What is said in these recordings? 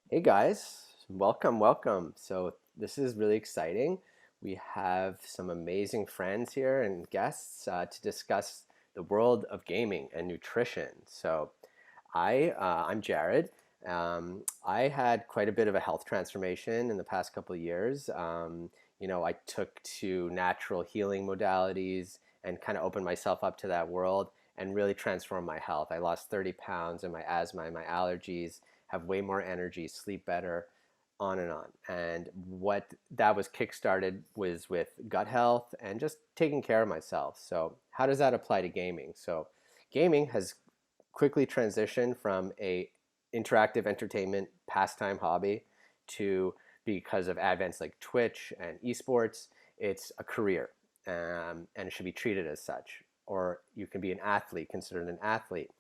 Hey guys, welcome. So this is really exciting. We have some amazing friends here and guests to discuss the world of gaming and nutrition. I'm Jared. I had quite a bit of a health transformation in the past couple of years. I took to natural healing modalities and kind of opened myself up to that world and really transformed my health. I lost 30 pounds and my asthma and my allergies have way more energy, sleep better, on and on. And what that was kickstarted was with gut health and just taking care of myself. So, how does that apply to gaming? So, gaming has quickly transitioned from a interactive entertainment pastime hobby to, because of advents like Twitch and esports, it's a career, and it should be treated as such. Or you can be an athlete, considered an athlete,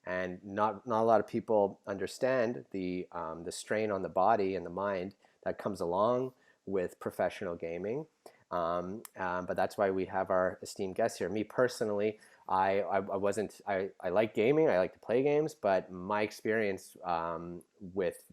and not a lot of people understand the strain on the body and the mind that comes along with professional gaming. But that's why we have our esteemed guests here. Me personally, I wasn't I like gaming. I like to play games, but my experience with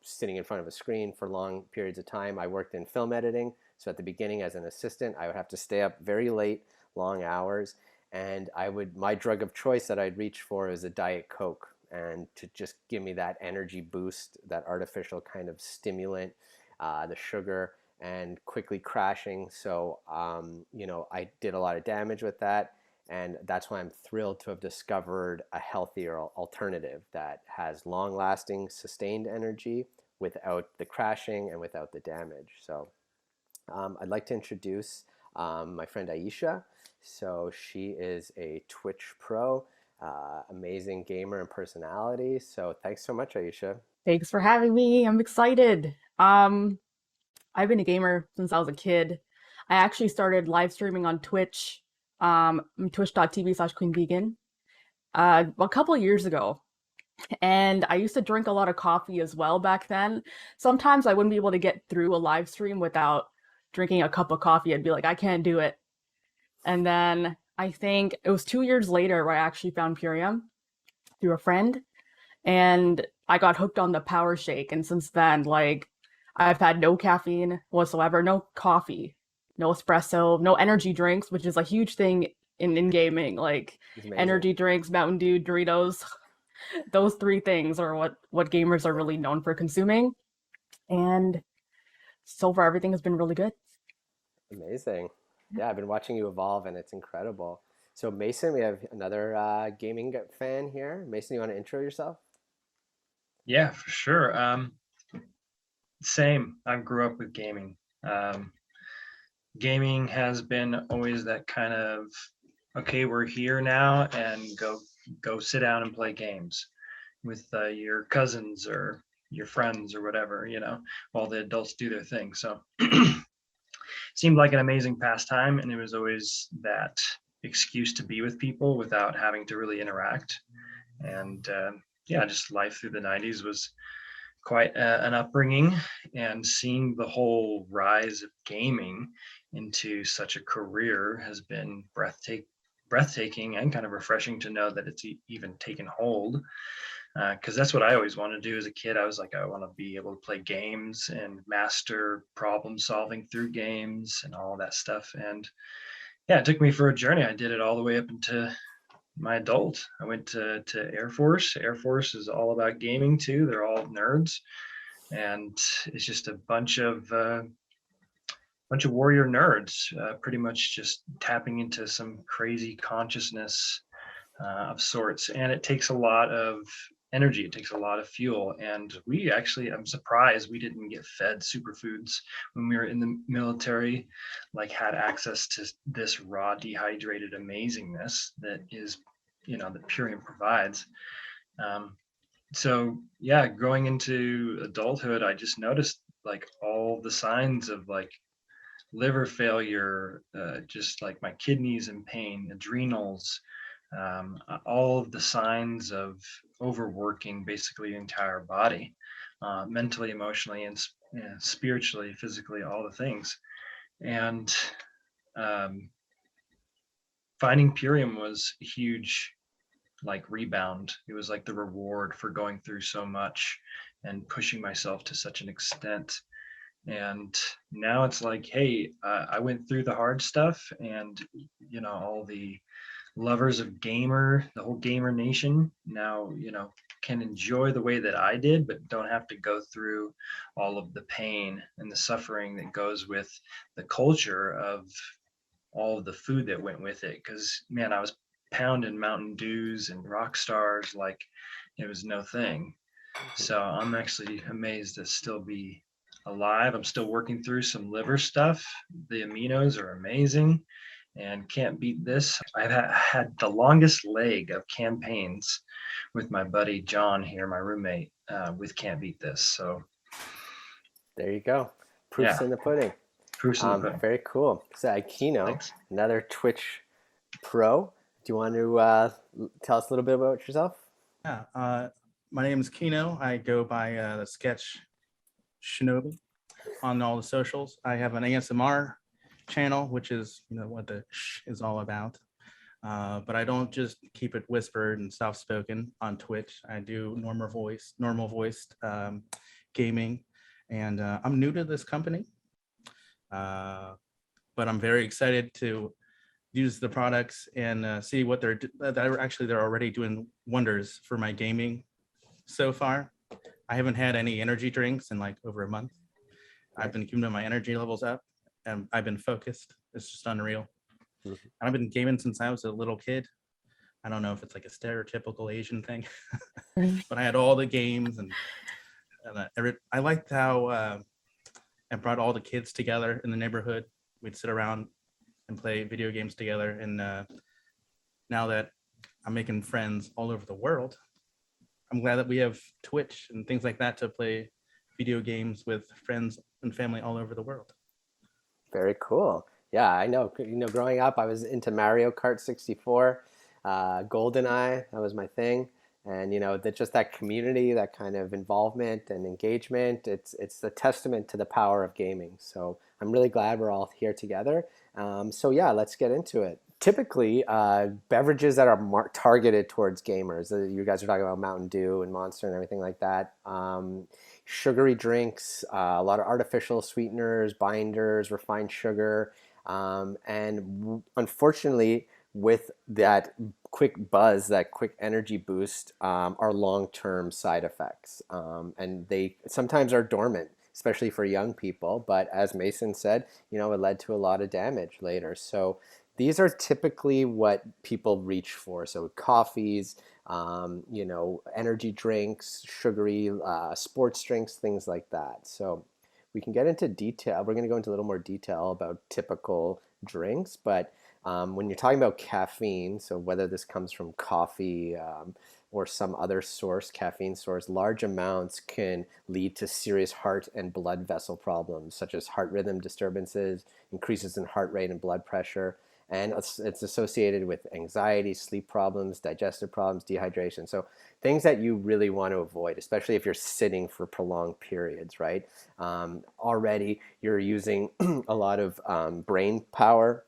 sitting in front of a screen for long periods of time. I worked in film editing, so at the beginning as an assistant, I would have to stay up very late, long hours, and my drug of choice that I'd reach for is a Diet Coke, and to just give me that energy boost, that artificial kind of stimulant, the sugar, and quickly crashing. So I did a lot of damage with that, and that's why I'm thrilled to have discovered a healthier alternative that has long-lasting, sustained energy without the crashing and without the damage. So I'd like to introduce my friend Aisha. So she is a Twitch pro, amazing gamer and personality. So thanks so much, Aisha. Thanks for having me. I'm excited. I've been a gamer since I was a kid. I actually started live streaming on Twitch, twitch.tv/Queen Vegan, a couple of years ago. And I used to drink a lot of coffee as well back then. Sometimes I wouldn't be able to get through a live stream without drinking a cup of coffee. I'd be like, I can't do it. And then I think it was 2 years later where I actually found Purium through a friend and I got hooked on the power shake. And since then, like, I've had no caffeine whatsoever, no coffee, no espresso, no energy drinks, which is a huge thing in gaming. Like, It's amazing. energy drinks, Mountain Dew, Doritos, those three things are what gamers are really known for consuming. And so far, everything has been really good. Amazing. Yeah, I've been watching you evolve, and it's incredible. So Mason, we have another gaming fan here. Mason, you want to intro yourself? Yeah, for sure. Same. I grew up with gaming. Gaming has been always that kind of, okay, we're here now, and go sit down and play games with your cousins or your friends or whatever, while the adults do their thing. So seemed like an amazing pastime, and it was always that excuse to be with people without having to really interact. And yeah, just life through the 90s was quite an upbringing, and seeing the whole rise of gaming into such a career has been breathtaking and kind of refreshing to know that it's even taken hold, because that's what I always wanted to do as a kid. I was like, I want to be able to play games and master problem solving through games and all that stuff. And yeah, it took me for a journey. I did it all the way up into my adult. I went to Air Force. Air Force is all about gaming too. They're all nerds, and it's just a bunch of warrior nerds, pretty much just tapping into some crazy consciousness of sorts. And it takes a lot of energy. It takes a lot of fuel. And we actually, I'm surprised we didn't get fed superfoods when we were in the military, like had access to this raw, dehydrated amazingness that is, that Purium provides. Um, so yeah, growing into adulthood, I just noticed like all the signs of like liver failure, just like my kidneys in pain, adrenals, all of the signs of overworking basically the entire body, mentally, emotionally, and spiritually, physically, all the things. And um, finding Purium was a huge like rebound. It was like the reward for going through so much and pushing myself to such an extent. And now it's like, hey, I went through the hard stuff, and all the lovers of the whole gamer nation now, can enjoy the way that I did, but don't have to go through all of the pain and the suffering that goes with the culture of all of the food that went with it. Because man, I was pounding Mountain Dews and Rock Stars like it was no thing. So I'm actually amazed to still be alive. I'm still working through some liver stuff. The aminos are amazing and can't beat this. I've had the longest leg of campaigns with my buddy John here, my roommate, with Can't Beat This. So There you go. Proofs yeah, in the pudding. proofs in the pudding. Very cool. So Aquino, Thanks. another Twitch pro. Do you want to tell us a little bit about yourself? Yeah, my name is Kino. I go by the sketch Shinobi on all the socials. I have an ASMR channel, which is what the sh is all about. But I don't just keep it whispered and soft spoken on Twitch. I do normal voiced gaming, and I'm new to this company, but I'm very excited to use the products and see what they're already doing wonders for my gaming so far. I haven't had any energy drinks in like over a month. I've been keeping my energy levels up, and I've been focused. It's just unreal. Mhm. I've been gaming since I was a little kid. I don't know if it's like a stereotypical Asian thing, but I had all the games, and I liked how I brought all the kids together in the neighborhood. We'd sit around and play video games together. And now that I'm making friends all over the world, I'm glad that we have Twitch and things like that to play video games with friends and family all over the world. Very cool. Yeah, I know. Growing up, I was into Mario Kart 64, GoldenEye. That was my thing. And just that community, that kind of involvement and engagement. It's a testament to the power of gaming. So I'm really glad we're all here together. So yeah, let's get into it. Typically, beverages that are targeted towards gamers. You guys are talking about Mountain Dew and Monster and everything like that. Sugary drinks, a lot of artificial sweeteners, binders, refined sugar, and unfortunately, with that quick buzz, that quick energy boost, are long-term side effects, and they sometimes are dormant, especially for young people. But as Mason said, it led to a lot of damage later. So these are typically what people reach for. So coffees, energy drinks, sugary sports drinks, things like that. So we can get into detail. We're going to go into a little more detail about typical drinks, but when you're talking about caffeine, so whether this comes from coffee or some other source, caffeine source, large amounts can lead to serious heart and blood vessel problems, such as heart rhythm disturbances, increases in heart rate and blood pressure. And it's associated with anxiety, sleep problems, digestive problems, dehydration. So things that you really want to avoid, especially if you're sitting for prolonged periods, right? Already you're using a lot of brain power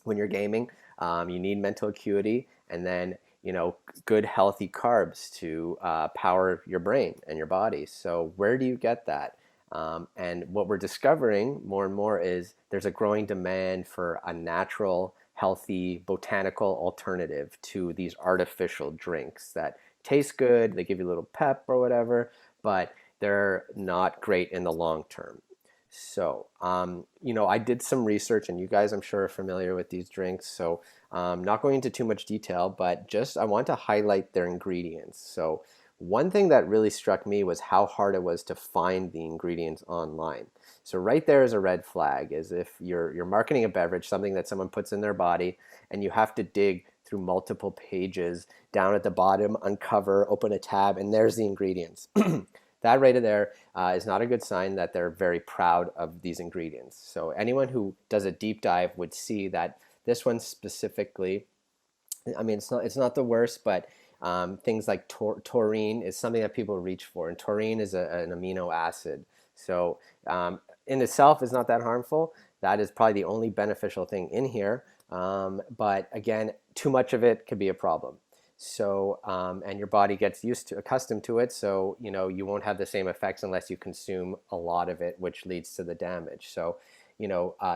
when you're gaming. You need mental acuity, and then good healthy carbs to power your brain and your body. So where do you get that? And what we're discovering more and more is there's a growing demand for a natural, healthy, botanical alternative to these artificial drinks that taste good, they give you a little pep or whatever, but they're not great in the long term. So, I did some research, and you guys, I'm sure, are familiar with these drinks. So, not going into too much detail, but just I want to highlight their ingredients. So, one thing that really struck me was how hard it was to find the ingredients online. So, right there is a red flag, is if you're marketing a beverage, something that someone puts in their body, and you have to dig through multiple pages down at the bottom, uncover, open a tab, and there's the ingredients. That right there is not a good sign that they're very proud of these ingredients. So anyone who does a deep dive would see that this one specifically, I mean, it's not the worst, but things like taurine is something that people reach for, and taurine is an amino acid. So in itself is not that harmful. That is probably the only beneficial thing in here. But again, too much of it could be a problem. So, and your body gets accustomed to it. So, you won't have the same effects unless you consume a lot of it, which leads to the damage. So,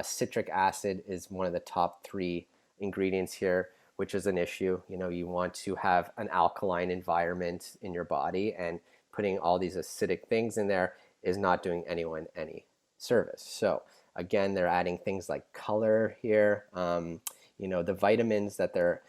citric acid is one of the top three ingredients here, which is an issue. You want to have an alkaline environment in your body, and putting all these acidic things in there is not doing anyone any service. So again, they're adding things like color here. The vitamins that they're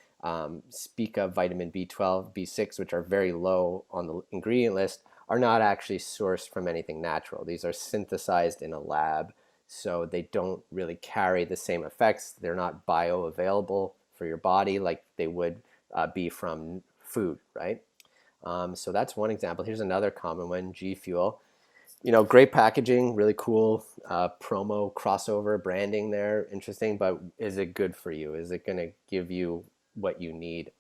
speak of, vitamin B12, B6, which are very low on the ingredient list, are not actually sourced from anything natural. These are synthesized in a lab, so they don't really carry the same effects. They're not bioavailable for your body like they would be from food, right? So that's one example. Here's another common one, G Fuel. Great packaging, really cool promo, crossover branding there, interesting, but is it good for you? Is it going to give you what you need?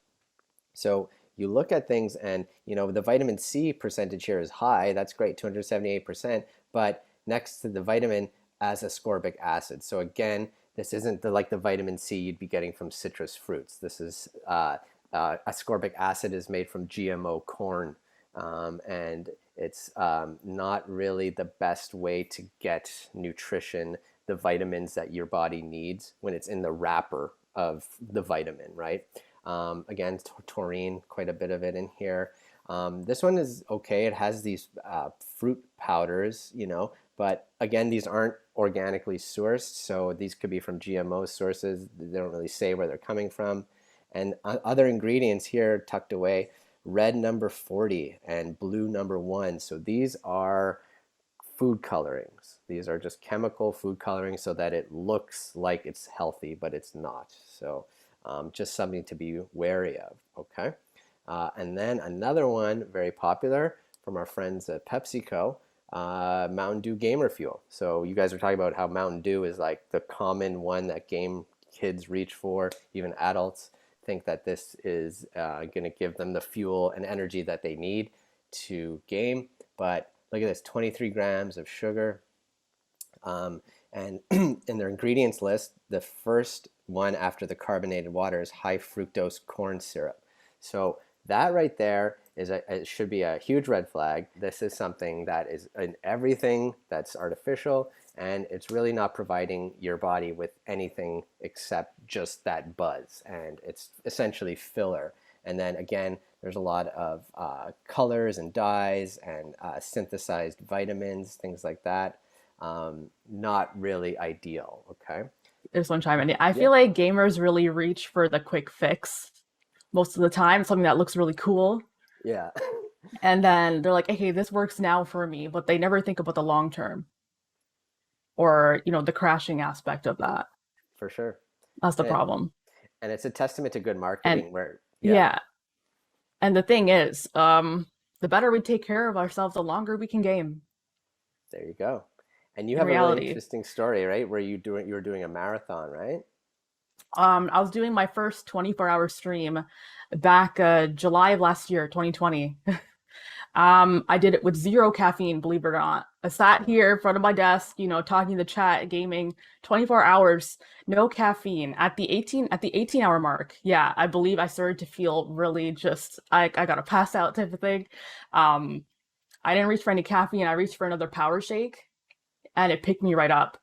So you look at things and, the vitamin C percentage here is high. That's great, 278%, but next to the vitamin as ascorbic acid. So again, this isn't like the vitamin C you'd be getting from citrus fruits. This is ascorbic acid is made from GMO corn, and it's not really the best way to get nutrition, the vitamins that your body needs when it's in the wrapper of the vitamin, right? Again, taurine, quite a bit of it in here. This one is okay. It has these fruit powders, but again, these aren't organically sourced, so these could be from GMO sources. They don't really say where they're coming from. And other ingredients here tucked away, red number 40 and blue number 1. So these are food colorings. These are just chemical food coloring so that it looks like it's healthy, but it's not. So just something to be wary of, okay? And then another one, very popular from our friends at PepsiCo, Mountain Dew Gamer Fuel. So you guys are talking about how Mountain Dew is like the common one that game kids reach for, even adults think that this is going to give them the fuel and energy that they need to game. But look at this, 23 grams of sugar. And in their ingredients list, the first one after the carbonated water is high fructose corn syrup. So that right there it should be a huge red flag. This is something that is in everything that's artificial, and it's really not providing your body with anything except just that buzz, and it's essentially filler. And then again, there's a lot of colors and dyes and synthesized vitamins, things like that. Not really ideal, okay? There's one chime in. I feel like gamers really reach for the quick fix most of the time, something that looks really cool. Yeah. And then they're like, okay, this works now for me, but they never think about the long term or, the crashing aspect of that. For sure. That's the problem. And it's a testament to good marketing And where, yeah. And the thing is, the better we take care of ourselves, the longer we can game. There you go. And you have a really interesting story, right? Where you were doing a marathon, right? I was doing my first 24-hour stream back July of last year, 2020. I did it with 0 caffeine, believe it or not. I sat here in front of my desk, talking to the chat, gaming, 24 hours, no caffeine. At the 18-hour mark, yeah, I believe I started to feel really just, I got a pass out type of thing. I didn't reach for any caffeine. I reached for another power shake, and it picked me right up.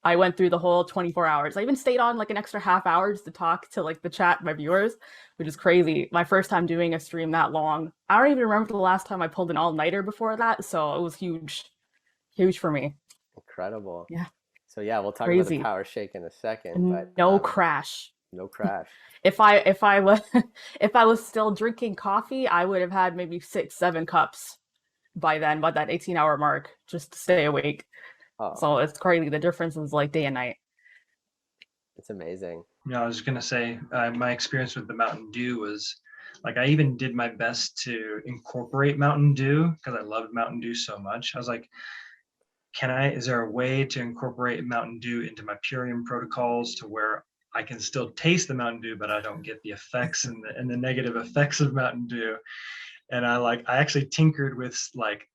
I went through the whole 24 hours. I even stayed on like an extra half hour just to talk to like the chat, my viewers, which is crazy. My first time doing a stream that long. I don't even remember the last time I pulled an all-nighter before that, so it was huge for me. Incredible. Yeah. So yeah, we'll talk about the power shake in a second, but no crash. No crash. If I was still drinking coffee, I would have had maybe 6-7 cups by then, by that 18-hour mark, just to stay awake. Oh. So it's crazy. The difference is like day and night. It's amazing. Yeah, I was going to say, my experience with the Mountain Dew was like, I even did my best to incorporate Mountain Dew because I loved Mountain Dew so much. I was like, is there a way to incorporate Mountain Dew into my Purium protocols to where I can still taste the Mountain Dew, but I don't get the effects and the negative effects of Mountain Dew? And I actually tinkered with like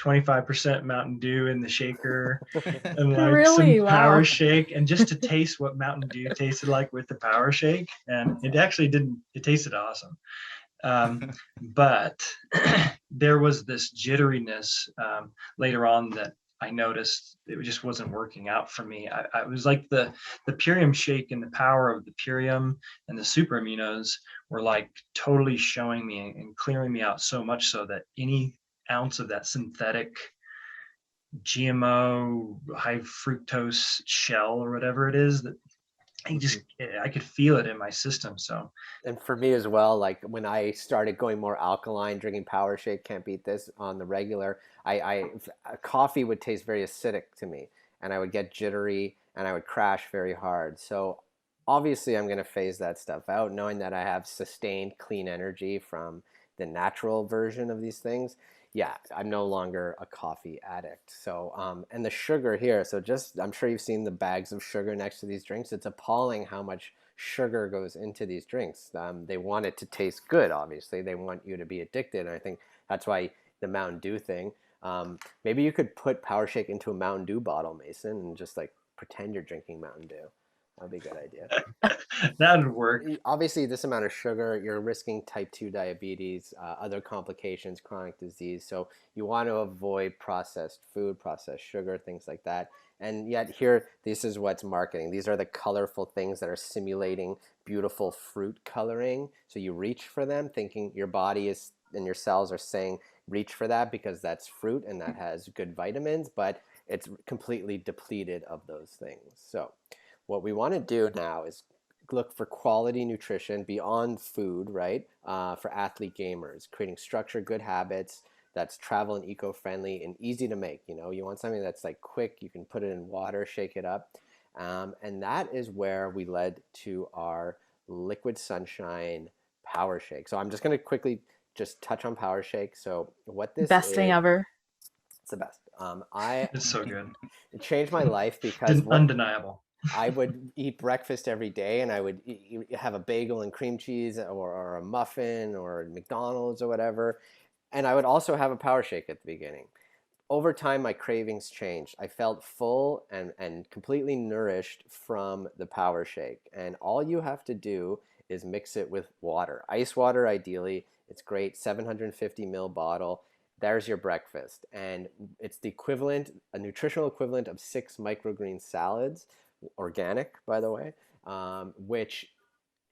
25% Mountain Dew in the shaker and like Really? some Power Wow. Shake, and just to taste what Mountain Dew tasted like with the Power Shake. And it actually didn't, it tasted awesome. But there was this jitteriness later on that I noticed it just wasn't working out for me. I was like the Purium shake and the power of the Purium and the super aminos were like totally showing me and clearing me out, so much so that any ounce of that synthetic GMO high fructose shell or whatever it is, that I could feel it in my system. So And for me as well, like when I started going more alkaline, drinking Power Shake, can't beat this on the regular. Coffee would taste very acidic to me, and I would get jittery, and I would crash very hard. So obviously, I'm going to phase that stuff out, knowing that I have sustained clean energy from the natural version of these things. Yeah, I'm no longer a coffee addict. So, and the sugar here. So just, I'm sure you've seen the bags of sugar next to these drinks. It's appalling how much sugar goes into these drinks. They want it to taste good, obviously. They want you to be addicted. And I think that's why the Mountain Dew thing. Maybe you could put Power Shake into a Mountain Dew bottle, Mason, and just like pretend you're drinking Mountain Dew. That'd be a good idea. that would work. Obviously, this amount of sugar, you're risking type 2 diabetes, other complications, chronic disease. So you want to avoid processed food, processed sugar, things like that. And yet here, this is what's marketing. These are the colorful things that are simulating beautiful fruit coloring. So you reach for them thinking your body is and your cells are saying reach for that because that's fruit and that has good vitamins, but it's completely depleted of those things. So what we want to do now is look for quality nutrition beyond food, right? For athlete gamers, creating structured, good habits that's travel and eco-friendly and easy to make. You know, you want something that's like quick. You can put it in water, shake it up, and that is where we led to our Liquid Sunshine Power Shake. So I'm just going to quickly just touch on Power Shake. So what this Best thing is, ever. it's the best. It's so good. It changed my life because Undeniable. I would eat breakfast every day, and I would have a bagel and cream cheese, or a muffin, or McDonald's, or whatever. And I would also have a Power Shake at the beginning. Over time, my cravings changed. I felt full and completely nourished from the Power Shake. And all you have to do is mix it with water. Ice water, ideally. It's great, 750 ml bottle. There's your breakfast. And it's the equivalent, a nutritional equivalent of 6 microgreen salads, organic, by the way, which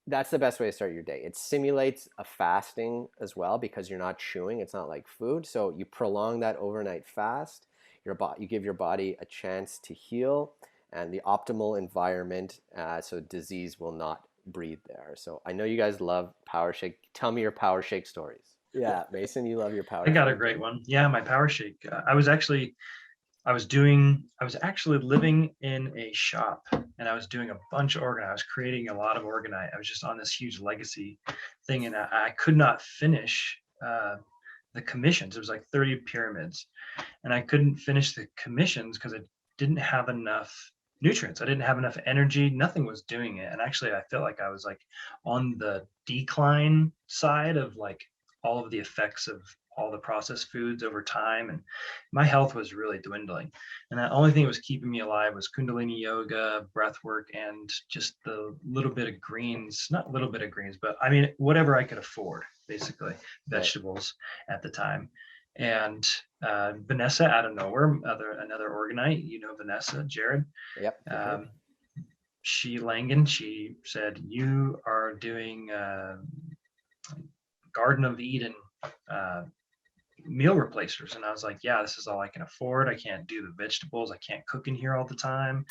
that's the best way to start your day. It simulates a fasting as well because you're not chewing. It's not like food. So you prolong that overnight fast. You give your body a chance to heal and the optimal environment so disease will not breed there. So I know you guys love Power Shake. Tell me your Power Shake stories. Yeah, Mason, you love your Power I Shake. got a great one. Yeah, my Power Shake. I was actually living in a shop, and I was doing a bunch of organite. I was creating a lot of organite. I was just on this huge legacy thing, and I could not finish the commissions. It was like 30 pyramids, and I couldn't finish the commissions because I didn't have enough nutrients. I didn't have enough energy. Nothing was doing it. And actually, I felt like I was like on the decline side of like all of the effects of all the processed foods over time, and my health was really dwindling. And the only thing that was keeping me alive was Kundalini yoga, breath work, and just the little bit of greens, not little bit of greens, but I mean whatever I could afford, basically vegetables at the time. And Vanessa out of nowhere, another organite, you know Vanessa, Jared. Yep. She said, you are doing Garden of Eden meal replacers. And I was like, yeah, this is all I can afford. I can't do the vegetables. I can't cook in here all the time.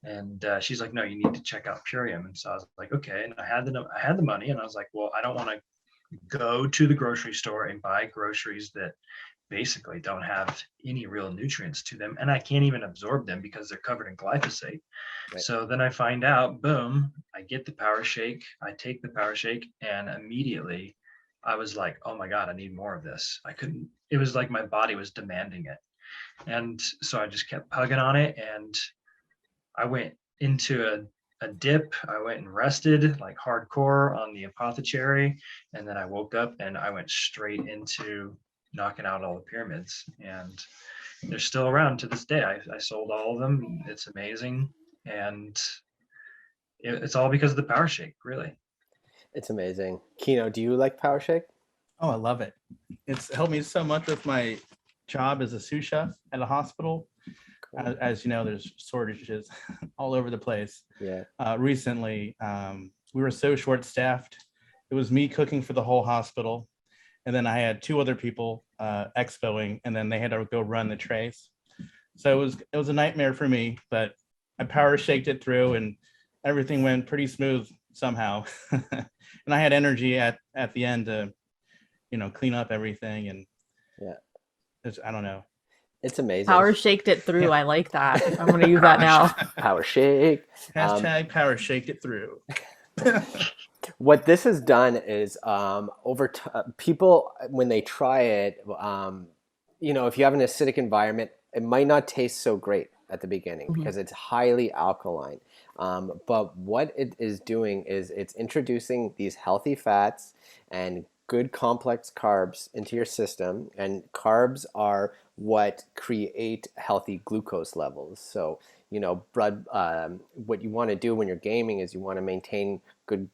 And she's like, no, you need to check out Purium. And so I was like, okay. And I had the money, and I was like, well, I don't want to go to the grocery store and buy groceries that basically don't have any real nutrients to them, and I can't even absorb them because they're covered in glyphosate. Right. So then I find out, boom, I get the Power Shake, I take the Power Shake, and immediately I was like, oh my God, I need more of this. It was like my body was demanding it. And so I just kept pugging on it, and I went into a dip. I went and rested like hardcore on the apothecary, and then I woke up and I went straight into knocking out all the pyramids, and they're still around to this day. I sold all of them. It's amazing, and it's all because of the Power Shake, really. It's amazing. Kino, do you like Power Shake? Oh, I love it. It's helped me so much with my job as a sous chef at a hospital. Cool. As you know, there's shortages all over the place. Yeah. Recently, we were so short-staffed. It was me cooking for the whole hospital, and then I had two other people expoing, and then they had to go run the trays. So it was a nightmare for me, but I power shaked it through, and everything went pretty smooth somehow. And I had energy at the end to, clean up everything, and Yeah. I don't know. It's amazing. Power shaked it through. I like that. I'm gonna use that now. Power Shake. Hashtag power shaked it through. What this has done is people, when they try it, if you have an acidic environment, it might not taste so great at the beginning because it's highly alkaline. But what it is doing is it's introducing these healthy fats and good complex carbs into your system, and carbs are what create healthy glucose levels. So what you want to do when you're gaming is you want to maintain good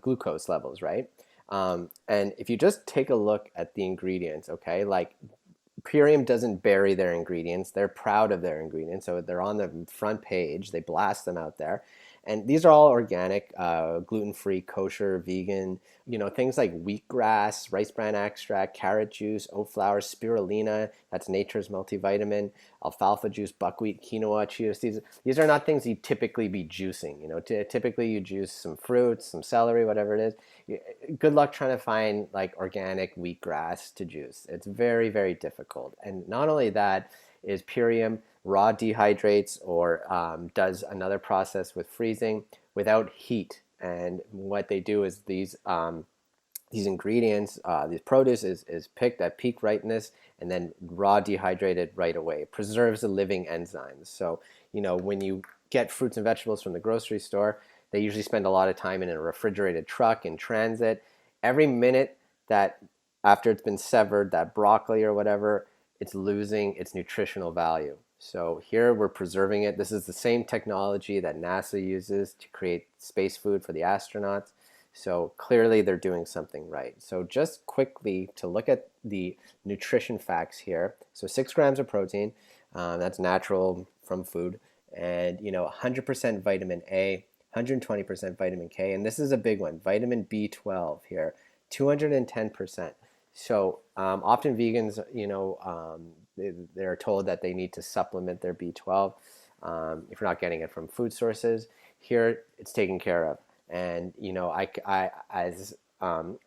glucose levels, right? And if you just take a look at the ingredients, okay, like Purium doesn't bury their ingredients. They're proud of their ingredients, so they're on the front page. They blast them out there. And these are all organic, gluten-free, kosher, vegan, things like wheatgrass, rice bran extract, carrot juice, oat flour, spirulina, that's nature's multivitamin, alfalfa juice, buckwheat, quinoa, chia seeds. These are not things you typically be juicing. Typically you juice some fruits, some celery, whatever it is. Good luck trying to find like organic wheatgrass to juice. It's very, very difficult. And not only that, is Purium raw dehydrates or does another process with freezing without heat. And what they do is these ingredients, these produce is picked at peak ripeness and then raw dehydrated right away. It preserves the living enzymes. So, when you get fruits and vegetables from the grocery store, they usually spend a lot of time in a refrigerated truck in transit. Every minute that after it's been severed, that broccoli or whatever, it's losing its nutritional value. So here we're preserving it. This is the same technology that NASA uses to create space food for the astronauts. So clearly they're doing something right. So just quickly to look at the nutrition facts here. So 6 grams of protein, that's natural from food, and 100% vitamin A, 120% vitamin K, and this is a big one, vitamin B12 here, 210%. So often vegans, they're told that they need to supplement their B12 if you're not getting it from food sources. Here, it's taken care of. And I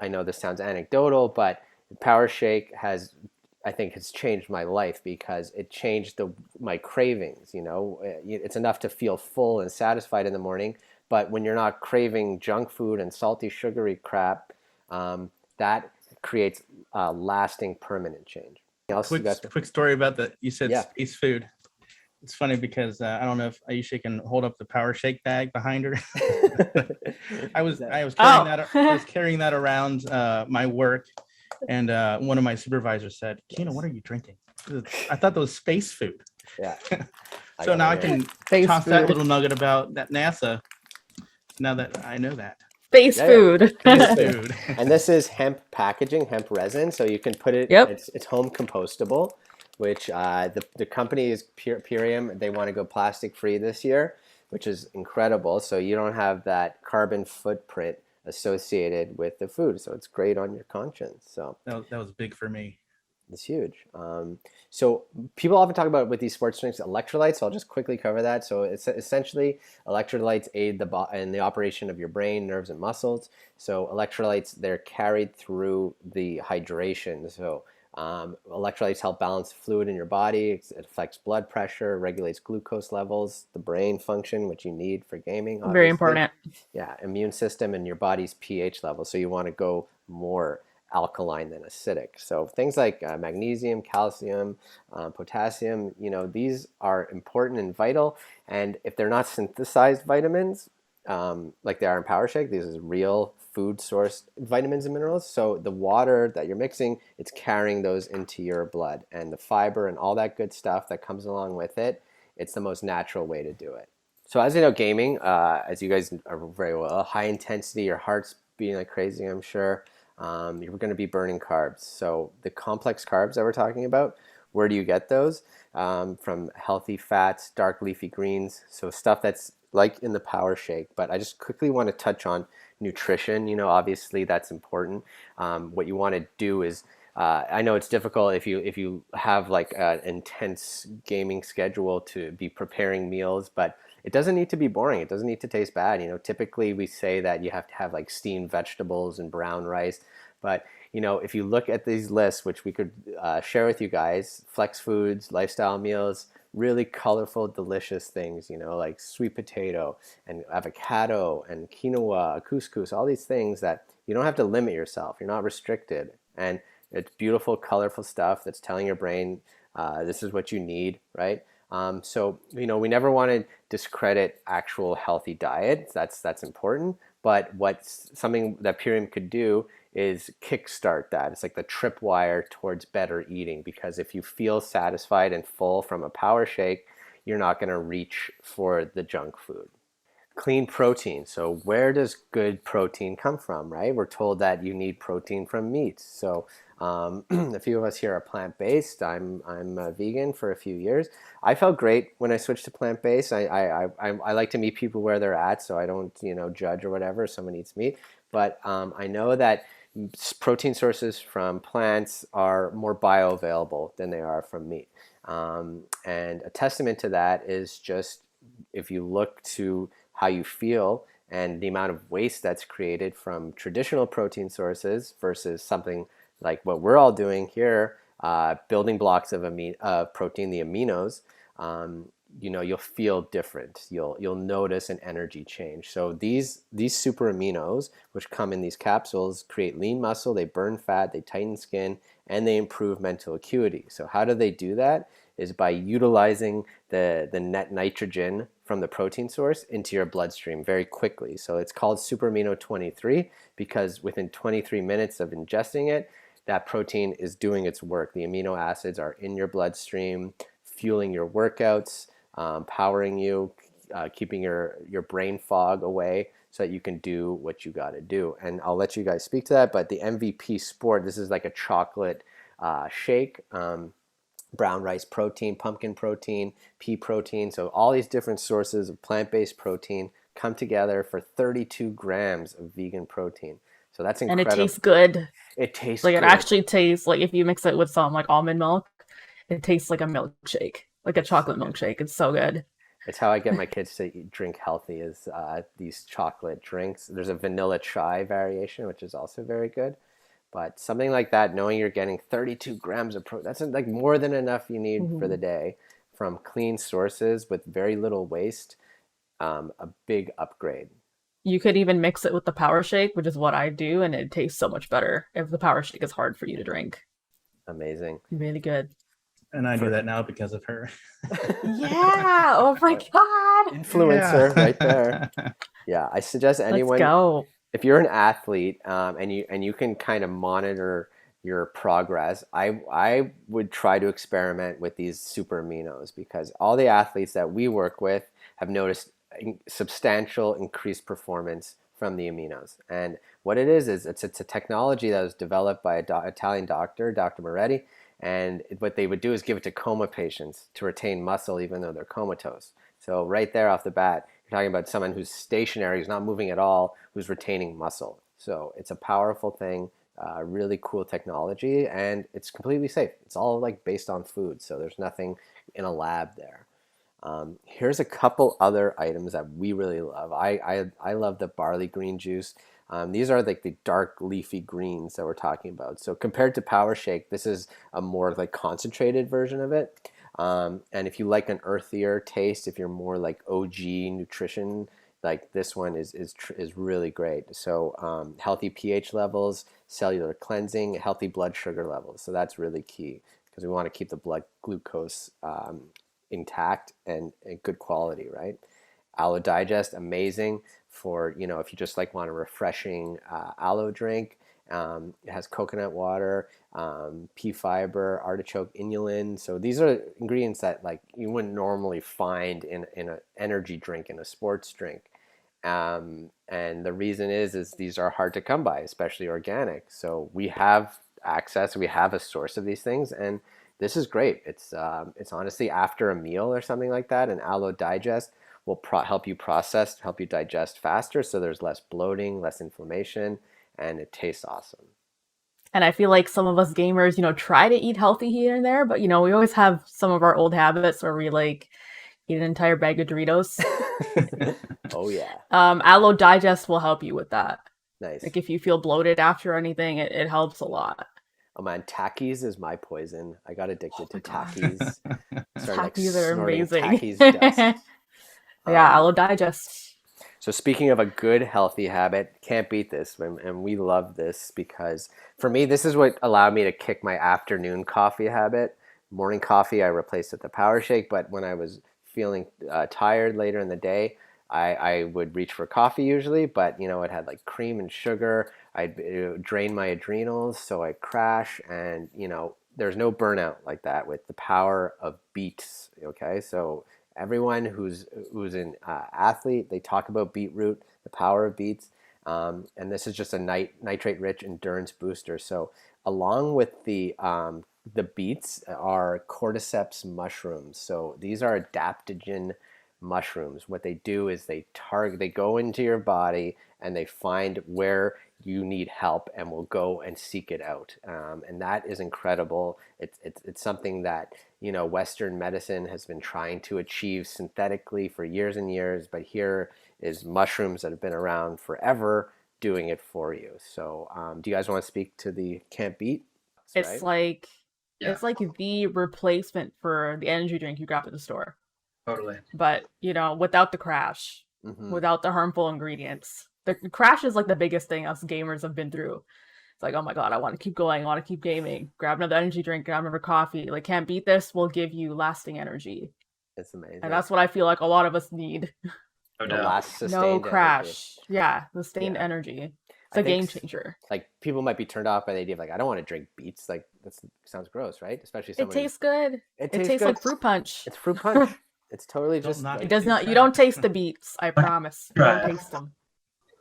know this sounds anecdotal, but Power Shake has changed my life because it changed my cravings. It's enough to feel full and satisfied in the morning, but when you're not craving junk food and salty, sugary crap, that creates lasting, permanent change. Quick story about you said Yeah. space food. It's funny because I don't know if Aisha can hold up the Power Shake bag behind her. I was carrying that around my work, and one of my supervisors said, "Kino, what are you drinking?" I thought that was space food. Yeah. So now I can toss that little nugget about that NASA. Now that I know that. Space food. Space food. And this is hemp packaging, hemp resin, so you can put it. Yep. It's home compostable, which the company is Purium. They want to go plastic free this year, which is incredible. So you don't have that carbon footprint associated with the food. So it's great on your conscience. So that was big for me. It's huge. So people often talk about with these sports drinks electrolytes. So I'll just quickly cover that. So it's essentially electrolytes aid in the operation of your brain, nerves, and muscles. So electrolytes, they're carried through the hydration. So electrolytes help balance fluid in your body. It affects blood pressure, regulates glucose levels, the brain function, which you need for gaming. Obviously. Very important. Yeah, immune system and your body's pH level. So you want to go more alkaline than acidic. So things like magnesium, calcium, potassium, these are important and vital. And if they're not synthesized vitamins, like they are in Power Shake. These is real food sourced vitamins and minerals. So the water that you're mixing, it's carrying those into your blood, and the fiber and all that good stuff that comes along with it. It's the most natural way to do it. So as you know, gaming, as you guys are very well, high intensity, your heart's beating like crazy, I'm sure. You're going to be burning carbs. So the complex carbs that we're talking about, where do you get those? From healthy fats, dark leafy greens, so stuff that's like in the Power Shake. But I just quickly want to touch on nutrition. Obviously that's important. What you want to do is, I know it's difficult if you have like an intense gaming schedule to be preparing meals, but it doesn't need to be boring. It doesn't need to taste bad. Typically we say that you have to have like steamed vegetables and brown rice, but if you look at these lists, which we could share with you guys, flex foods, lifestyle meals, really colorful, delicious things, like sweet potato and avocado and quinoa, couscous, all these things that you don't have to limit yourself. You're not restricted. And it's beautiful, colorful stuff that's telling your brain this is what you need, right? So, we never want to discredit actual healthy diets. That's important. But what's something that Purium could do is kickstart that. It's like the tripwire towards better eating, because if you feel satisfied and full from a Power Shake, you're not going to reach for the junk food. Clean protein. So where does good protein come from, right? We're told that you need protein from meats. So a few of us here are plant-based. I'm a vegan for a few years. I felt great when I switched to plant-based. I like to meet people where they're at, so I don't judge or whatever if someone eats meat. But I know that protein sources from plants are more bioavailable than they are from meat. And a testament to that is just if you look to how you feel and the amount of waste that's created from traditional protein sources versus something like what we're all doing here, building blocks of protein, the aminos, you'll feel different. You'll notice an energy change. So these super aminos, which come in these capsules, create lean muscle, they burn fat, they tighten skin, and they improve mental acuity. So how do they do that? Is by utilizing the net nitrogen from the protein source into your bloodstream very quickly. So it's called super amino 23 because within 23 minutes of ingesting it, that protein is doing its work. The amino acids are in your bloodstream, fueling your workouts, powering you, keeping your brain fog away so that you can do what you got to do. And I'll let you guys speak to that, but the MVP Sport, this is like a chocolate shake. Brown rice protein, pumpkin protein, pea protein. So all these different sources of plant-based protein come together for 32 grams of vegan protein. So that's And it incredible. tastes good. It tastes Like it good. actually tastes like if you mix it with some like almond milk, it tastes like a milkshake, like a chocolate milkshake. It's so good. It's how I get my kids to drink healthy is these chocolate drinks. There's a vanilla chai variation, which is also very good. But something like that, knowing you're getting 32 grams of protein, that's like more than enough you need for the day from clean sources with very little waste, a big upgrade. You could even mix it with the Power Shake, which is what I do, and it tastes so much better if the Power Shake is hard for you to drink. Amazing. Really good. And I do that now because of her. Yeah. Oh my God. Influencer right there. Yeah, I suggest anyone. Let's go. If you're an athlete and you can kind of monitor your progress, I would try to experiment with these super aminos because all the athletes that we work with have noticed substantial increased performance from the aminos. And what it is it's a technology that was developed by an Italian doctor, Dr. Moretti, and what they would do is give it to coma patients to retain muscle even though they're comatose. So right there off the bat, you're talking about someone who's stationary, who's not moving at all, who's retaining muscle. So it's a powerful thing, really cool technology, and it's completely safe. It's all like based on food, so there's nothing in a lab there. Here's a couple other items that we really love. I love the barley green juice. These are like the dark leafy greens that we're talking about. So compared to Power Shake, this is a more like concentrated version of it. And if you like an earthier taste, if you're more like OG nutrition, like this one is really great. So healthy pH levels, cellular cleansing, healthy blood sugar levels. So that's really key because we want to keep the blood glucose intact and good quality, right? Aloe Digest, amazing for, if you just like want a refreshing aloe drink. It has coconut water, pea fiber, artichoke inulin. So these are ingredients that like you wouldn't normally find in an energy drink, in a sports drink. And the reason is these are hard to come by, especially organic. So we have access, we have a source of these things, and this is great. It's honestly after a meal or something like that. An Aloe Digest will help you process, help you digest faster, so there's less bloating, less inflammation, and it tastes awesome. And I feel like some of us gamers, try to eat healthy here and there, but we always have some of our old habits where we like eat an entire bag of Doritos. Oh yeah. Aloe Digest will help you with that. Nice. Like if you feel bloated after anything, it helps a lot. Oh man, Takis is my poison. I got addicted to God. Takis. Started Takis are snorting amazing. Takis dust. Yeah, Aloe Digest. So speaking of a good healthy habit, can't beat this, and we love this because for me, this is what allowed me to kick my afternoon coffee habit. Morning coffee, I replaced with the power shake, but when I was feeling tired later in the day, I would reach for coffee usually, but it had like cream and sugar. It would drain my adrenals, so I'd crash, and there's no burnout like that with the power of beets. Okay, so everyone who's an athlete, they talk about beetroot, the power of beets, and this is just a nitrate-rich endurance booster. So along with the beets are cordyceps mushrooms. So these are adaptogen mushrooms. What they do is they go into your body and they find where you need help and will go and seek it out. And that is incredible. It's something that Western medicine has been trying to achieve synthetically for years and years, but here is mushrooms that have been around forever doing it for you. So do you guys want to speak to the can't beat? It's Right? like the replacement for the energy drink you grab at the store. Totally. But without the crash, without the harmful ingredients. The crash is like the biggest thing us gamers have been through. It's like, oh my god, I want to keep going, I want to keep gaming. Grab another energy drink, grab another coffee. Like, can't beat this will give you lasting energy. It's amazing. And that's what I feel like a lot of us need. No The doubt. last No sustained crash. energy. Yeah, sustained Yeah. energy. It's I a think game changer. Like people might be turned off by the idea of like, I don't want to drink beets. Like that sounds gross, right? Especially It someone. tastes good. It It tastes tastes good. like fruit punch. It's fruit punch. It's totally Don't just knock like, It does till not. you You try don't taste the beets. I promise. You Try don't it. taste them.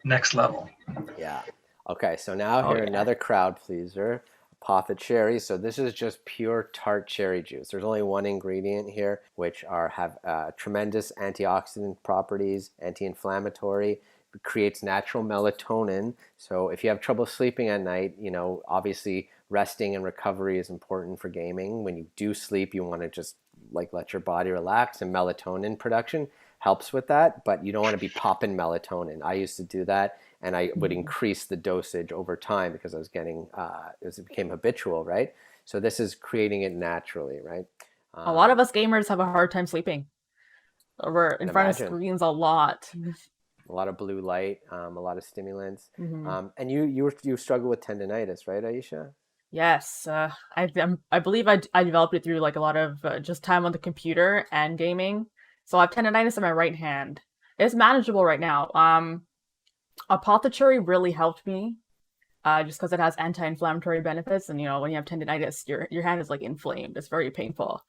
Next level. yeah. Okay, so now Oh, here yeah. another crowd pleaser, Apothecary. So this is just pure tart cherry juice. There's only one ingredient here, which have tremendous antioxidant properties, anti-inflammatory. It creates natural melatonin. So if you have trouble sleeping at night, obviously resting and recovery is important for gaming. When you do sleep, you want to just like let your body relax, and melatonin production helps with that, but you don't want to be popping melatonin. I used to do that, and I would increase the dosage over time because I was getting as it became habitual, right? So this is creating it naturally, right? A lot of us gamers have a hard time sleeping. We're in front of imagine. screens a lot. A lot of blue light, a lot of stimulants, Mhm. and you struggle with tendonitis, right, Aisha? Yes, I believe I developed it through like a lot of just time on the computer and gaming. So I have tendonitis in my right hand. It's manageable right now. Apothecary really helped me, just because it has anti-inflammatory benefits, and when you have tendonitis, your hand is like inflamed. It's very painful.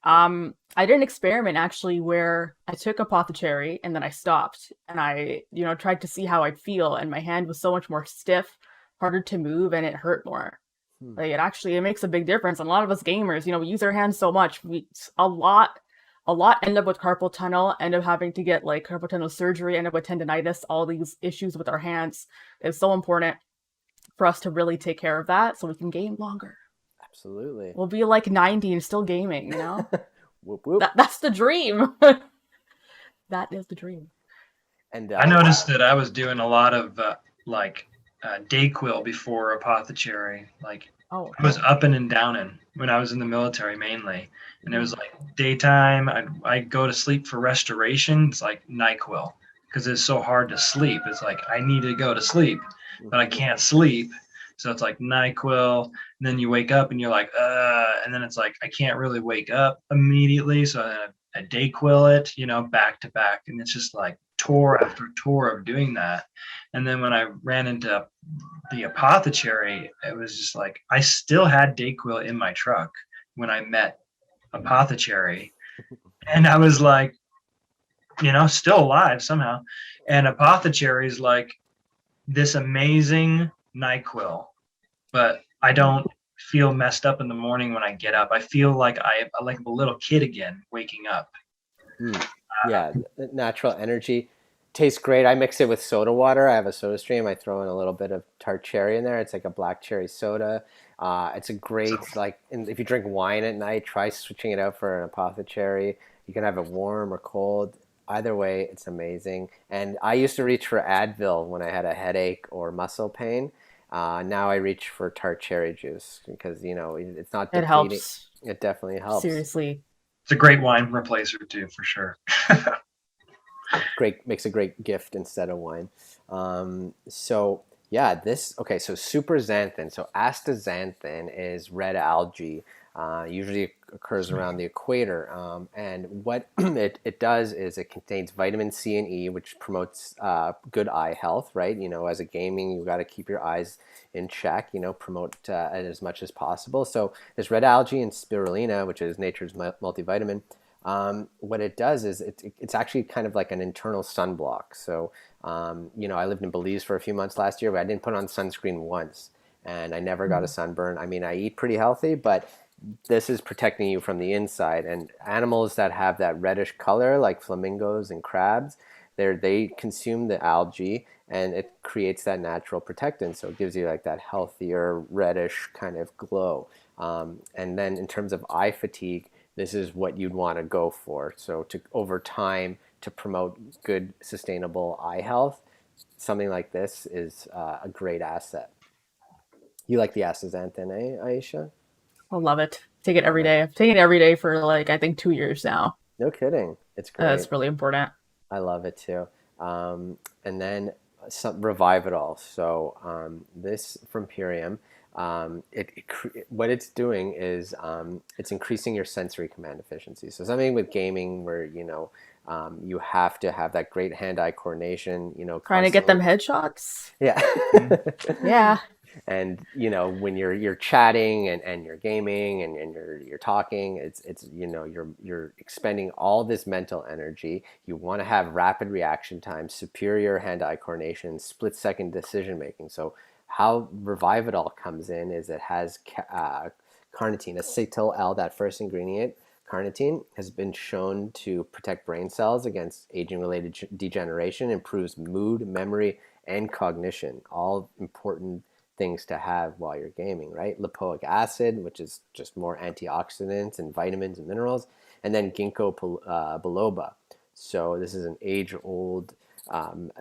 I did an experiment actually where I took Apothecary and then I stopped and I, tried to see how I'd feel, and my hand was so much more stiff, harder to move, and it hurt more. Like it makes a big difference. And a lot of us gamers, we use our hands so much. A lot end up with carpal tunnel, end up having to get like carpal tunnel surgery, end up with tendonitis, all these issues with our hands. It's so important for us to really take care of that so we can game longer. Absolutely. We'll be like 90 and still gaming, Whoop whoop. That's the dream. That is the dream. And I noticed that I was doing a lot of Dayquil before Apothecary. Like Oh, I was upping and downing when I was in the military mainly, and it was like daytime. I'd go to sleep for restoration. It's like NyQuil because it's so hard to sleep. It's like I need to go to sleep, but I can't sleep. So it's like NyQuil, and then you wake up and you're like, and then it's like I can't really wake up immediately. So then I Dayquil it, back to back, and it's just like tour after tour of doing that. And then when I ran into the apothecary, it was just like I still had Dayquil in my truck when I met apothecary, and I was like, still alive somehow. And apothecary is like this amazing NyQuil, but I don't feel messed up in the morning when I get up. I feel like I'm like a little kid again, waking up. Yeah, natural energy. Tastes great. I mix it with soda water. I have a soda stream. I throw in a little bit of tart cherry in there. It's like a black cherry soda. It's a great, like, if you drink wine at night, try switching it out for an apothecary. You can have it warm or cold. Either way, it's amazing. And I used to reach for Advil when I had a headache or muscle pain. Now I reach for tart cherry juice because, it's not It depleting. helps. It definitely helps. Seriously. It's a great wine replacer too, for sure. Makes a great gift instead of wine. So yeah, so super xanthan. So astaxanthin is red algae. Usually occurs around the equator. And what it does is it contains vitamin C and E, which promotes good eye health, right? As a gaming, you've got to keep your eyes in check, promote it as much as possible. So there's red algae and spirulina, which is nature's multivitamin. What it does is it's actually kind of like an internal sunblock. So, I lived in Belize for a few months last year, but I didn't put on sunscreen once, and I never got a sunburn. I mean, I eat pretty healthy, but this is protecting you from the inside. And animals that have that reddish color, like flamingos and crabs, they consume the algae, and it creates that natural protectant. So it gives you like that healthier reddish kind of glow. And then in terms of eye fatigue, this is what you'd want to go for. So over time, to promote good, sustainable eye health, something like this is a great asset. You like the astaxanthin, Aisha? I love it. Take it every Yeah. day. I've taken it every day for I think 2 years now. No kidding. It's great. It's really important. I love it too. And then some Revivitol. So this from Purium, what it's doing is it's increasing your sensory command efficiency. So something with gaming where you have to have that great hand-eye coordination. Trying to get them headshots. Yeah. Yeah. And when you're chatting and you're gaming and you're talking, it's you're expending all this mental energy. You want to have rapid reaction time, superior hand-eye coordination, split-second decision making. So how Revivitol comes in is it has carnitine, acetyl L, that first ingredient. Carnitine has been shown to protect brain cells against aging-related degeneration, improves mood, memory, and cognition. All important things to have while you're gaming, right? Lipoic acid, which is just more antioxidants and vitamins and minerals, and then ginkgo biloba. So this is an age-old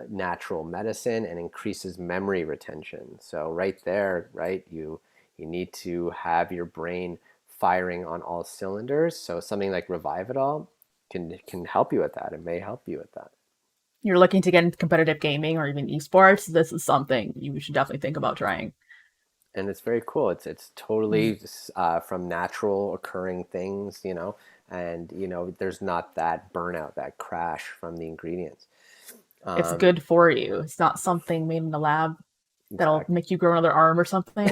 natural medicine and increases memory retention. So right there, right, you need to have your brain firing on all cylinders. So something like Revivitol can help you with that. It may help you with that. You're looking to get into competitive gaming or even esports, this is something you should definitely think about trying. And it's very cool. It's totally from natural occurring things, and there's not that burnout, that crash from the ingredients. It's good for you. It's not something made in the lab that'll make you grow another arm or something.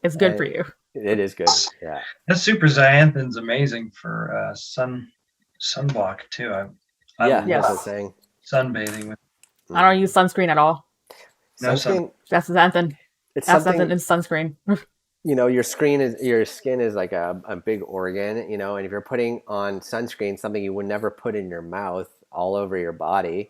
It's good for you. It is good. Yeah. That super xanthin's amazing for sunblock too. I Yeah, love that's the thing. sunbathing with. I don't use sunscreen at all. Sunscreen. That's xanthan. It's Astaxanthin something. is sunscreen. Your skin is like a big organ, and if you're putting on sunscreen, something you would never put in your mouth all over your body,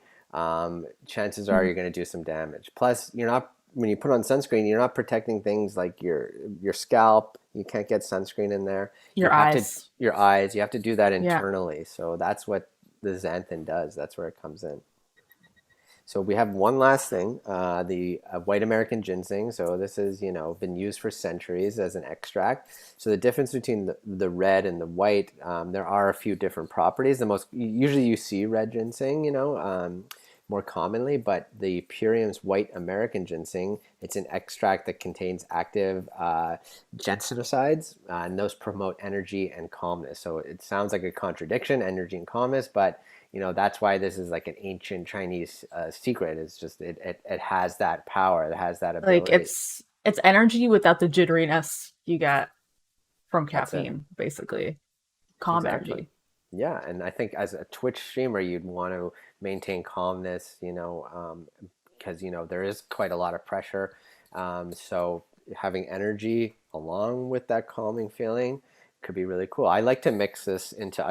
chances are you're going to do some damage. Plus, when you put on sunscreen, you're not protecting things like your scalp. You can't get sunscreen in there. Your eyes. Your eyes. You have to do that internally. Yeah. So that's what the xanthan does. That's where it comes in. So we have one last thing, the white American ginseng. So this is, been used for centuries as an extract. So the difference between the red and the white, there are a few different properties. Usually you see red ginseng, more commonly, but the Purium's white American ginseng, it's an extract that contains active ginsenosides, and those promote energy and calmness. So it sounds like a contradiction, energy and calmness, but that's why this is like an ancient Chinese secret. It's just it has that power, it has that Like ability. it's energy without the jitteriness you get from That's it. caffeine, basically. Calm Exactly. energy. Yeah, and I think as a Twitch streamer, you'd want to maintain calmness, because there is quite a lot of pressure. So having energy along with that calming feeling could be really cool. I like to mix this into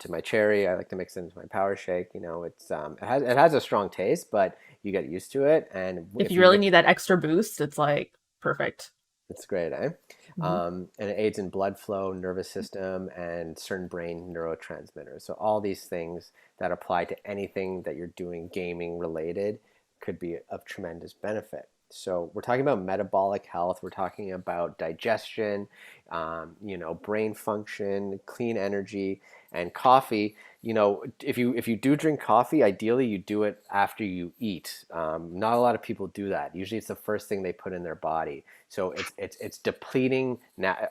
my cherry. I like to mix it into my power shake. It has a strong taste, but you get used to it, and If if you you really mix, need that extra boost, it's like perfect. it's great, eh? Mhm. And it aids in blood flow, nervous system, and certain brain neurotransmitters. So all these things that apply to anything that you're doing gaming related could be of tremendous benefit. So we're talking about metabolic health. We're talking about digestion, brain function, clean energy, and coffee. If you do drink coffee, ideally you do it after you eat. Not a lot of people do that. Usually it's the first thing they put in their body. So it's depleting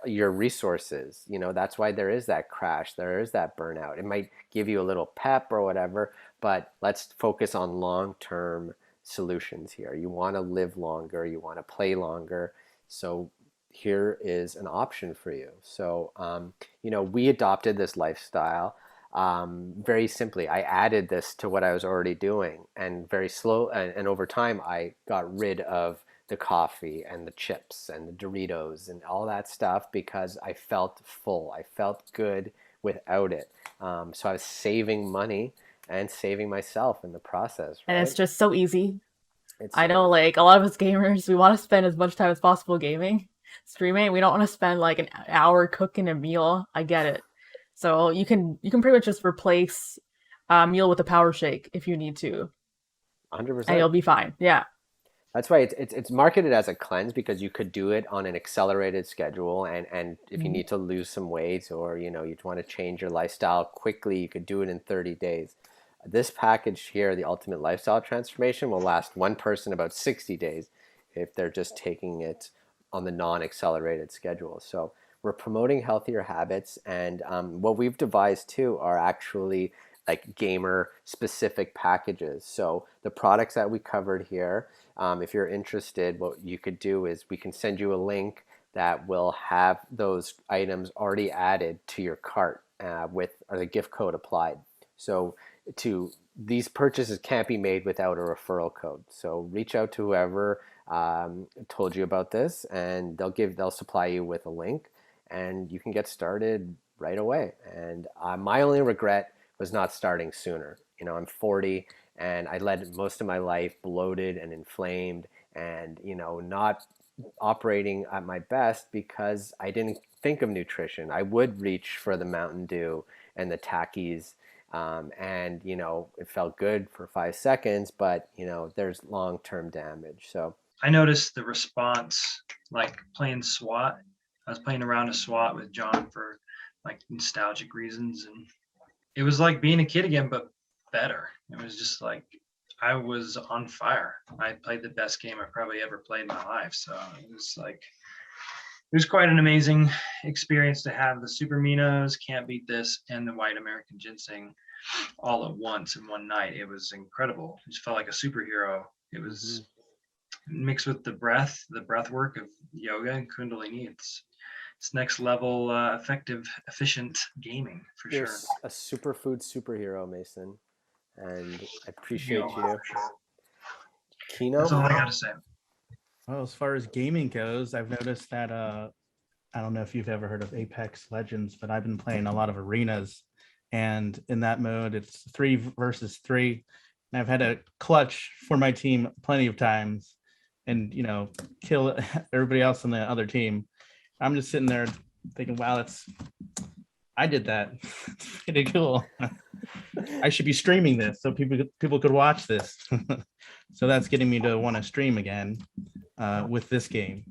your resources. That's why there is that crash. There is that burnout. It might give you a little pep or whatever, but let's focus on long-term solutions here. You want to live longer. You want to play longer. So here is an option for you. So we adopted this lifestyle very simply. I added this to what I was already doing, and very slow, and over time I got rid of the coffee and the chips and the Doritos and all that stuff because I felt full. I felt good without it. So I was saving money and saving myself in the process, And it's right? just so easy. It's I so know, easy. like, a lot of us gamers, we want to spend as much time as possible gaming, streaming. We don't want to spend like an hour cooking a meal. I get it. So you can pretty much just replace a meal with a power shake if you need to, and 100%. you'll be fine. Yeah. That's why it's marketed as a cleanse because you could do it on an accelerated schedule, and if you Mhm. need to lose some weight, or you want to change your lifestyle quickly, you could do it in 30 days. This package here, the Ultimate Lifestyle Transformation, will last one person about 60 days if they're just taking it on the non-accelerated schedule. So we're promoting healthier habits, and what we've devised too are actually like gamer specific packages. So the products that we covered here, if you're interested, what you could do is we can send you a link that will have those items already added to your cart or the gift code applied. So to these purchases can't be made without a referral code. So reach out to whoever told you about this, and they'll supply you with a link, and you can get started right away. And my only regret was not starting sooner. I'm 40, and I led most of my life bloated and inflamed, and not operating at my best because I didn't think of nutrition. I would reach for the Mountain Dew and the Takis, and it felt good for 5 seconds, but there's long-term damage. So I noticed the response, like playing SWAT. I was playing around a SWAT with John for like nostalgic reasons, and it was like being a kid again, but better. It was just like I was on fire. I played the best game I've probably ever played in my life. So it was quite an amazing experience to have the Super Minos, Can't Beat This, and the White American Ginseng all at once in one night. It was incredible. It just felt like a superhero. It mhm. was mixed with the breath work of yoga and Kundalini. It's next level, effective, efficient gaming for You're sure. a superfood superhero, Mason, and I Yo, appreciate you. for sure. That's Kino? all I got to say. Well, as far as gaming goes, I've noticed that I don't know if you've ever heard of Apex Legends, but I've been playing a lot of arenas, and in that mode, it's 3 versus 3. And I've had a clutch for my team plenty of times, and kill everybody else on the other team. I'm just sitting there thinking, wow, I did that. It's pretty cool. I should be streaming this so people could watch this. So that's getting me to want to stream again with this game,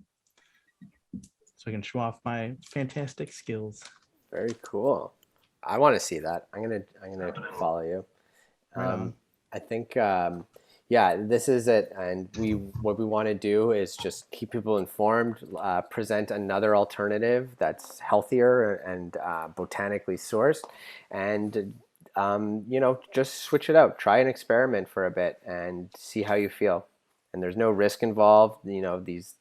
so I can show off my fantastic skills. Very cool. I want to see that. I'm gonna follow you. Right on. I think Yeah, this is it. And what we want to do is just keep people informed, present another alternative that's healthier and botanically sourced, and just switch it out. Try an experiment for a bit and see how you feel. And there's no risk involved. These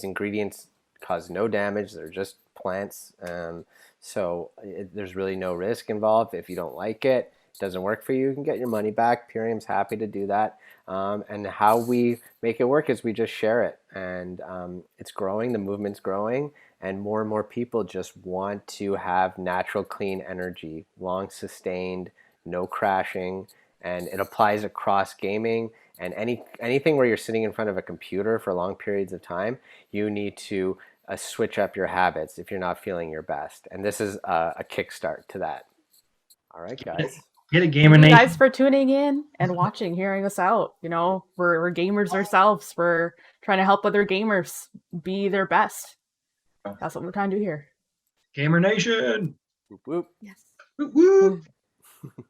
ingredients cause no damage. They're just plants. There's really no risk involved. If you don't like it, doesn't work for you, you can get your money back. Purium's happy to do that. And how we make it work is we just share it. And it's growing, the movement's growing, and more people just want to have natural, clean energy, long sustained, no crashing. And it applies across gaming and anything where you're sitting in front of a computer for long periods of time. You need to switch up your habits if you're not feeling your best. And this is a kickstart to that. All right, guys. Get a gamer Thank you nation. guys for tuning in and watching, hearing us out. We're gamers ourselves. We're trying to help other gamers be their best. That's what we're trying to do here. Gamer nation. Whoop, whoop. Yes. Woo, woo.